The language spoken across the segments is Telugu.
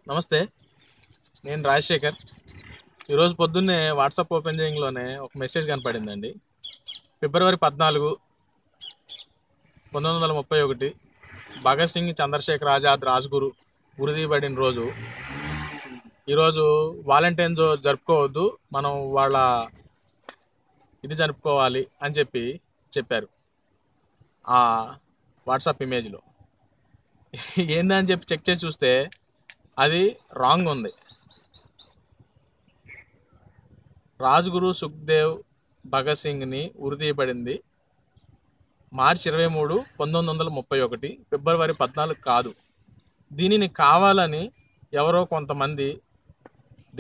నమస్తే, నేను రాజశేఖర్. ఈరోజు పొద్దున్నే వాట్సాప్ ఓపెన్ చేయంలోనే ఒక మెసేజ్ కనపడిందండి. ఫిబ్రవరి 14, 1931 భగత్ సింగ్ చంద్రశేఖర్ ఆజాద్ రాజ్గురు ఉరిదీయబడిన రోజు. ఈరోజు వాలంటైన్స్ జరుపుకోవద్దు, మనం వాళ్ళ ఇది జరుపుకోవాలి అని చెప్పారు ఆ వాట్సాప్ ఇమేజ్లో. ఏందని చెప్పి చెక్ చేసి చూస్తే అది రాంగ్ ఉంది. రాజ్గురు సుఖ్దేవ్ భగత్ సింగ్ని ఉరితీయబడింది మార్చి 23, 1931, ఫిబ్రవరి 14 కాదు. దీనిని కావాలని ఎవరో కొంతమంది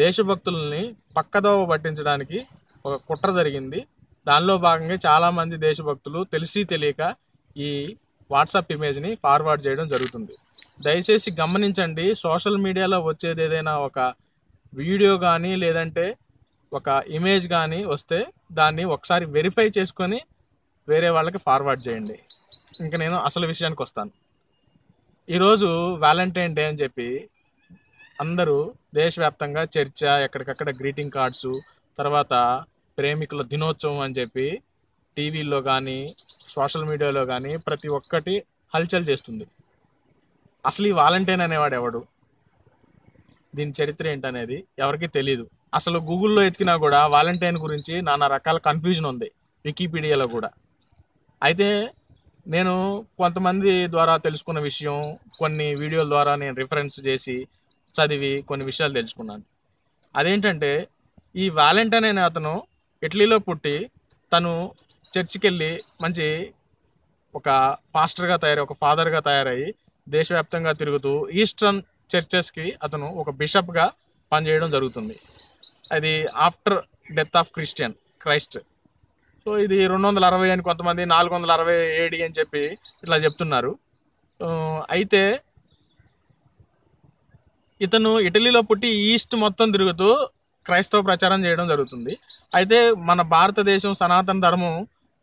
దేశభక్తుల్ని పక్కదోవ పట్టించడానికి ఒక కుట్ర జరిగింది. దానిలో భాగంగా చాలామంది దేశభక్తులు తెలిసి తెలియక ఈ వాట్సాప్ ఇమేజ్ని ఫార్వర్డ్ చేయడం జరుగుతుంది. దయచేసి గమనించండి, సోషల్ మీడియాలో వచ్చేది ఏదైనా ఒక వీడియో కానీ లేదంటే ఒక ఇమేజ్ కానీ వస్తే దాన్ని ఒకసారి వెరిఫై చేసుకొని వేరే వాళ్ళకి ఫార్వర్డ్ చేయండి. ఇంకా నేను అసలు విషయానికి వస్తాను. ఈరోజు వ్యాలంటైన్ డే అని చెప్పి అందరూ దేశవ్యాప్తంగా చర్చ, ఎక్కడికక్కడ గ్రీటింగ్ కార్డ్స్, తర్వాత ప్రేమికుల దినోత్సవం అని చెప్పి టీవీల్లో కానీ సోషల్ మీడియాలో కానీ ప్రతి ఒక్కటి హల్చల్ చేస్తుంది. అసలు ఈ వాలంటైన్ అనేవాడు ఎవడు, దీని చరిత్ర ఏంటనేది ఎవరికి తెలియదు. అసలు గూగుల్లో ఎతికినా కూడా వాలంటైన్ గురించి నానా రకాల కన్ఫ్యూజన్ ఉంది, వికీపీడియాలో కూడా. అయితే నేను కొంతమంది ద్వారా తెలుసుకున్న విషయం, కొన్ని వీడియోల ద్వారా నేను రిఫరెన్స్ చేసి చదివి కొన్ని విషయాలు తెలుసుకున్నాను. అదేంటంటే, ఈ వాలంటైన్ అనే అతను ఇటలీలో పుట్టి తను చర్చికి వెళ్ళి మంచి ఒక పాస్టర్గా తయారై, ఒక ఫాదర్గా తయారయ్యి దేశవ్యాప్తంగా తిరుగుతూ ఈస్టర్న్ చర్చెస్కి అతను ఒక బిషప్గా పనిచేయడం జరుగుతుంది. అది after death of Christ. So ఇది 260 అని కొంతమంది, 460 AD అని చెప్పి ఇట్లా చెప్తున్నారు. అయితే ఇతను ఇటలీలో పుట్టి ఈస్ట్ మొత్తం తిరుగుతూ క్రైస్తవ ప్రచారం చేయడం జరుగుతుంది. అయితే మన భారతదేశం సనాతన ధర్మం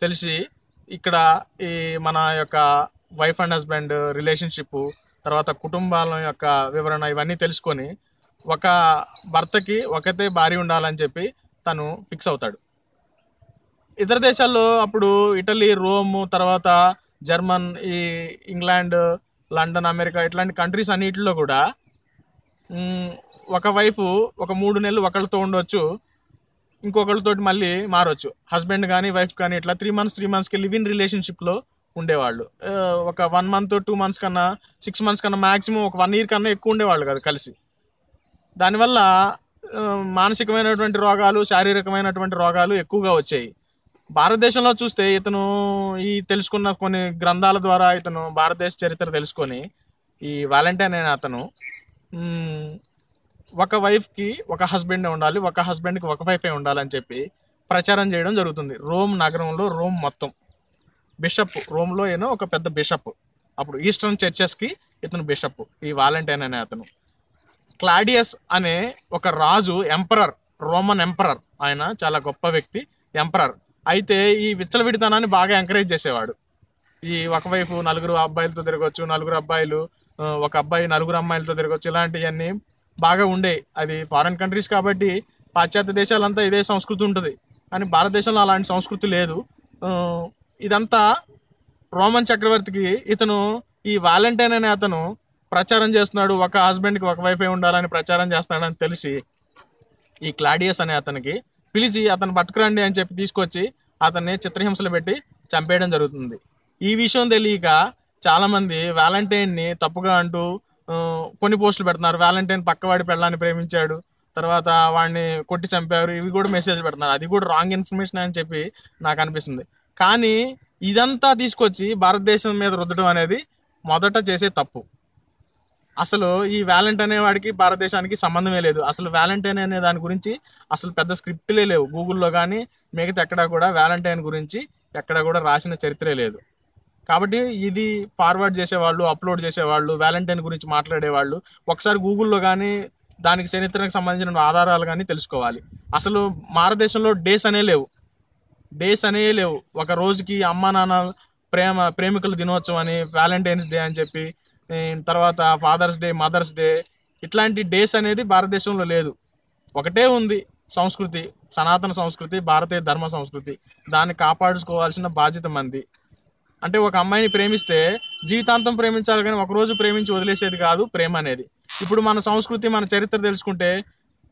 తెలిసి ఇక్కడ ఈ మన యొక్క వైఫ్ అండ్ హస్బెండ్ రిలేషన్షిప్, తర్వాత కుటుంబాల యొక్క వివరణ ఇవన్నీ తెలుసుకొని ఒక భర్తకి ఒకటే భార్య ఉండాలని చెప్పి తను ఫిక్స్ అవుతాడు. ఇతర దేశాల్లో అప్పుడు ఇటలీ, రోమ్, తర్వాత జర్మన్, ఈ ఇంగ్లాండ్, లండన్, అమెరికా ఇట్లాంటి కంట్రీస్ అన్నిటిలో కూడా ఒక వైఫ్ ఒక 3 నెలలు ఒకళ్ళతో ఉండొచ్చు, ఇంకొకళ్ళతోటి మళ్ళీ మారవచ్చు. హస్బెండ్ కానీ వైఫ్ కానీ ఇట్లా 3 monthsకి లివ్ ఇన్ రిలేషన్షిప్లో ఉండేవాళ్ళు. ఒక 1 month, 2 months కన్నా, 6 months కన్నా, మ్యాక్సిమం ఒక 1 year కన్నా ఎక్కువ ఉండేవాళ్ళు కదా కలిసి. దానివల్ల మానసికమైనటువంటి రోగాలు, శారీరకమైనటువంటి రోగాలు ఎక్కువగా వచ్చాయి. భారతదేశంలో చూస్తే ఇతను ఈ తెలుసుకున్న కొన్ని గ్రంథాల ద్వారా ఇతను భారతదేశ చరిత్ర తెలుసుకొని ఈ వాలంటైన్ అనే అతను ఒక వైఫ్కి ఒక హస్బెండే ఉండాలి, ఒక హస్బెండ్కి ఒక వైఫే ఉండాలని చెప్పి ప్రచారం చేయడం జరుగుతుంది. రోమ్ నగరంలో, రోమ్ మొత్తం బిషప్, రోమ్లో ఏనో ఒక పెద్ద బిషప్, అప్పుడు ఈస్టర్న్ చర్చెస్కి ఇతను బిషప్, ఈ వాలంటైన్ అనే అతను. క్లాడియస్ అనే ఒక రాజు, ఎంపరర్, రోమన్ ఎంపరర్, ఆయన చాలా గొప్ప వ్యక్తి, ఎంపరర్. అయితే ఈ విచ్చలవిడితనాన్ని బాగా ఎంకరేజ్ చేసేవాడు. ఈ ఒక వైఫ్ 4 అబ్బాయిలతో తిరగచ్చు, 4 అబ్బాయిలు, ఒక అబ్బాయి 4 అమ్మాయిలతో తిరగచ్చు, ఇలాంటివన్నీ బాగా ఉండేవి. అది ఫారెన్ కంట్రీస్ కాబట్టి పాశ్చాత్య దేశాలంతా ఇదే సంస్కృతి ఉంటుంది, కానీ భారతదేశంలో అలాంటి సంస్కృతి లేదు. ఇదంతా రోమన్ చక్రవర్తికి ఇతను ఈ వాలంటైన్ అనే అతను ప్రచారం చేస్తున్నాడు, ఒక హస్బెండ్కి ఒక వైఫే ఉండాలని ప్రచారం చేస్తున్నాడని తెలిసి ఈ క్లాడియస్ అనే అతనికి పిలిచి అతను పట్టుకురండి అని చెప్పి తీసుకొచ్చి అతన్ని చిత్రహింసలు పెట్టి చంపేయడం జరుగుతుంది. ఈ విషయం తెలియక చాలామంది వ్యాలంటైన్ని తప్పుగా అంటూ కొన్ని పోస్టులు పెడుతున్నారు. వ్యాలంటైన్ పక్కవాడి పెళ్ళాన్ని ప్రేమించాడు, తర్వాత వాడిని కొట్టి చంపారు, ఇవి కూడా మెసేజ్ పెడుతున్నారు. అది కూడా రాంగ్ ఇన్ఫర్మేషన్ అని చెప్పి నాకు అనిపిస్తుంది. కానీ ఇదంతా తీసుకొచ్చి భారతదేశం మీద రుద్దడం అనేది మొదట చేసే తప్పు. అసలు ఈ వ్యాలంటైన్ అనే వాడికి భారతదేశానికి సంబంధమే లేదు. అసలు వ్యాలంటైన్ అనే దాని గురించి అసలు పెద్ద స్క్రిప్ట్లే లేవు. గూగుల్లో కానీ మిగతా ఎక్కడా కూడా వ్యాలంటైన్ గురించి ఎక్కడా కూడా రాసిన చరిత్రే లేదు. కాబట్టి ఇది ఫార్వర్డ్ చేసేవాళ్ళు, అప్లోడ్ చేసేవాళ్ళు, వ్యాలంటైన్ గురించి మాట్లాడేవాళ్ళు ఒకసారి గూగుల్లో కానీ దానికి చరిత్రకు సంబంధించిన ఆధారాలు కానీ తెలుసుకోవాలి. అసలు భారతదేశంలో డేస్ అనేవి లేవు. ఒక రోజుకి అమ్మా నాన్న ప్రేమికుల దినోత్సవం అని, వ్యాలంటైన్స్ డే అని చెప్పి, తర్వాత ఫాదర్స్ డే, మదర్స్ డే, ఇట్లాంటి డేస్ అనేది భారతదేశంలో లేదు. ఒకటే ఉంది సంస్కృతి, సనాతన సంస్కృతి, భారతీయ ధర్మ సంస్కృతి. దాన్ని కాపాడుకోవాల్సిన బాధ్యత మంది. అంటే ఒక అమ్మాయిని ప్రేమిస్తే జీవితాంతం ప్రేమించాలి, కానీ ఒకరోజు ప్రేమించి వదిలేసేది కాదు ప్రేమ అనేది. ఇప్పుడు మన సంస్కృతి, మన చరిత్ర తెలుసుకుంటే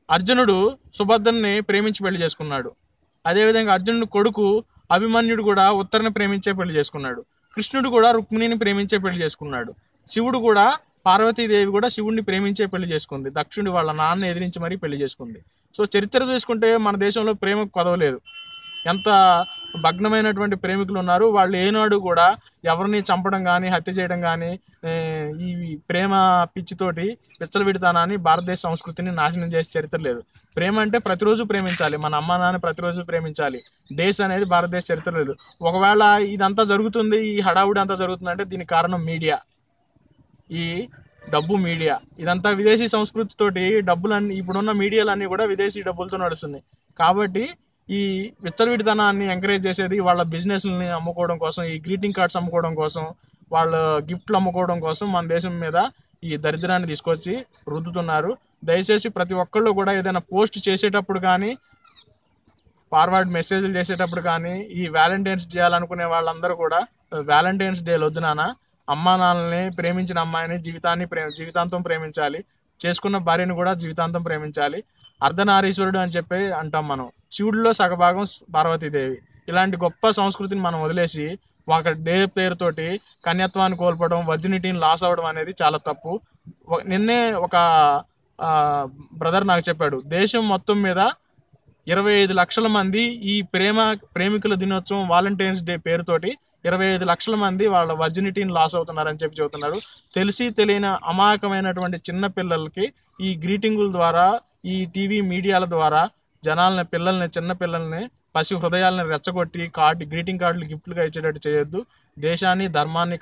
అర్జునుడు సుభద్రని ప్రేమించి పెళ్లి చేసుకున్నాడు. అదేవిధంగా అర్జునుడి కొడుకు అభిమన్యుడు కూడా ఉత్తరని ప్రేమించే పెళ్లి చేసుకున్నాడు. కృష్ణుడు కూడా రుక్మిణిని ప్రేమించే పెళ్లి చేసుకున్నాడు. శివుడు కూడా, పార్వతీదేవి కూడా శివుడిని ప్రేమించే పెళ్లి చేసుకుంది. దక్షుడి వాళ్ళ నాన్న ఎదిరించి మరీ పెళ్లి చేసుకుంది. సో చరిత్ర చూసుకుంటే మన దేశంలో ప్రేమకు కొదవలేదు. ఎంత భగ్నమైనటువంటి ప్రేమికులు ఉన్నారు. వాళ్ళు ఏనాడు కూడా ఎవరిని చంపడం కానీ, హత్య చేయడం కానీ, ఈ ప్రేమ పిచ్చితోటి విచ్చలవిడితనాన్ని, భారతదేశ సంస్కృతిని నాశనం చేసే చరిత్ర లేదు. ప్రేమ అంటే ప్రతిరోజు ప్రేమించాలి, మన అమ్మ నాన్న ప్రతిరోజు ప్రేమించాలి. డేస్ అనేది భారతదేశ చరిత్ర లేదు. ఒకవేళ ఇదంతా జరుగుతుంది, ఈ హడావుడి అంతా జరుగుతుందంటే దీనికి కారణం మీడియా, ఈ డబ్బు మీడియా. ఇదంతా విదేశీ సంస్కృతితోటి డబ్బులన్నీ, ఇప్పుడున్న మీడియాలన్నీ కూడా విదేశీ డబ్బులతో నడుస్తున్నాయి. కాబట్టి ఈ విచ్చలవిడితనాన్ని ఎంకరేజ్ చేసేది వాళ్ళ బిజినెస్ని అమ్ముకోవడం కోసం, ఈ గ్రీటింగ్ కార్డ్స్ అమ్ముకోవడం కోసం, వాళ్ళ గిఫ్ట్లు అమ్ముకోవడం కోసం మన దేశం మీద ఈ దరిద్రాన్ని తీసుకొచ్చి రుద్దుతున్నారు. దయచేసి ప్రతి ఒక్కళ్ళు కూడా ఏదైనా పోస్ట్ చేసేటప్పుడు కానీ, ఫార్వర్డ్ మెసేజ్లు చేసేటప్పుడు కానీ, ఈ వ్యాలంటైన్స్ డే చేయాలనుకునే వాళ్ళందరూ కూడా వ్యాలంటైన్స్ డే వద్దు నాన్న, అమ్మా నాన్నల్ని, ప్రేమించిన అమ్మాయిని జీవితాంతం ప్రేమించాలి, చేసుకున్న భార్యను కూడా జీవితాంతం ప్రేమించాలి. అర్ధనారీశ్వరుడు అని చెప్పి అంటాం మనం. శివుడిలో సగభాగం పార్వతీదేవి. ఇలాంటి గొప్ప సంస్కృతిని మనం వదిలేసి ఒక డే పేరుతోటి కన్యత్వాన్ని కోల్పోవడం, వర్జినిటీని లాస్ అవ్వడం అనేది చాలా తప్పు. నిన్నే ఒక బ్రదర్ నాకు చెప్పాడు, దేశం మొత్తం మీద 25 లక్షల మంది ఈ ప్రేమికుల దినోత్సవం వాలంటైన్స్ డే పేరుతోటి 25 లక్షల మంది వాళ్ళ వర్జినిటీని లాస్ అవుతున్నారని చెప్పి చెబుతున్నారు. తెలిసి తెలియని అమాయకమైనటువంటి చిన్న పిల్లలకి ఈ గ్రీటింగుల ద్వారా, ఈ టీవీ మీడియాల ద్వారా జనాలని, చిన్న పిల్లల్ని, పసి హృదయాలను రెచ్చగొట్టి గ్రీటింగ్ కార్డులు గిఫ్ట్లుగా ఇచ్చేటట్టు చేయొద్దు. దేశాన్ని, ధర్మాన్ని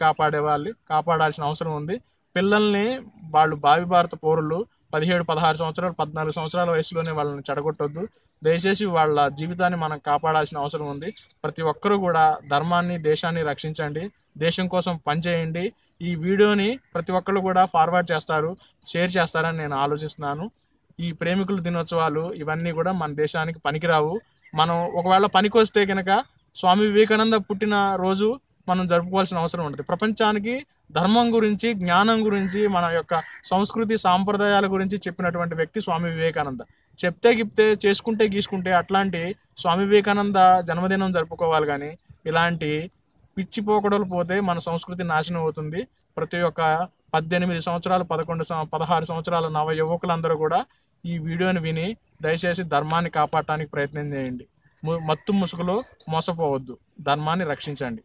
కాపాడాల్సిన అవసరం ఉంది. పిల్లల్ని, వాళ్ళు భావి భారత పౌరులు, 17, 16 సంవత్సరాలు, 14 సంవత్సరాల వయసులోనే వాళ్ళని చెడగొట్టొద్దు. దయచేసి వాళ్ళ జీవితాన్ని మనం కాపాడాల్సిన అవసరం ఉంది. ప్రతి ఒక్కరూ కూడా ధర్మాన్ని, దేశాన్ని రక్షించండి, దేశం కోసం పనిచేయండి. ఈ వీడియోని ప్రతి ఒక్కరు కూడా ఫార్వర్డ్ చేస్తారు, షేర్ చేస్తారని నేను ఆలోచిస్తున్నాను. ఈ ప్రేమికుల దినోత్సవాలు ఇవన్నీ కూడా మన దేశానికి పనికిరావు. మనం ఒకవేళ పనికొస్తే కనుక స్వామి వివేకానంద పుట్టిన రోజు మనం జరుపుకోవాల్సిన అవసరం ఉంటుంది. ప్రపంచానికి ధర్మం గురించి, జ్ఞానం గురించి, మన యొక్క సంస్కృతి సాంప్రదాయాల గురించి చెప్పినటువంటి వ్యక్తి స్వామి వివేకానంద. చెప్తే గిప్తే, చేసుకుంటే గీసుకుంటే అట్లాంటి స్వామి వివేకానంద జన్మదినం జరుపుకోవాలి. కానీ ఇలాంటి పిచ్చి పోకడలు పోతే మన సంస్కృతి నాశనం అవుతుంది. ప్రతి ఒక్క 18 సంవత్సరాలు, 16 సంవత్సరాల నవ యువకులందరూ కూడా ఈ వీడియోని విని దయచేసి ధర్మాన్ని కాపాడటానికి ప్రయత్నం చేయండి. మత్తు ముసుగులో మోసపోవద్దు, ధర్మాన్ని రక్షించండి.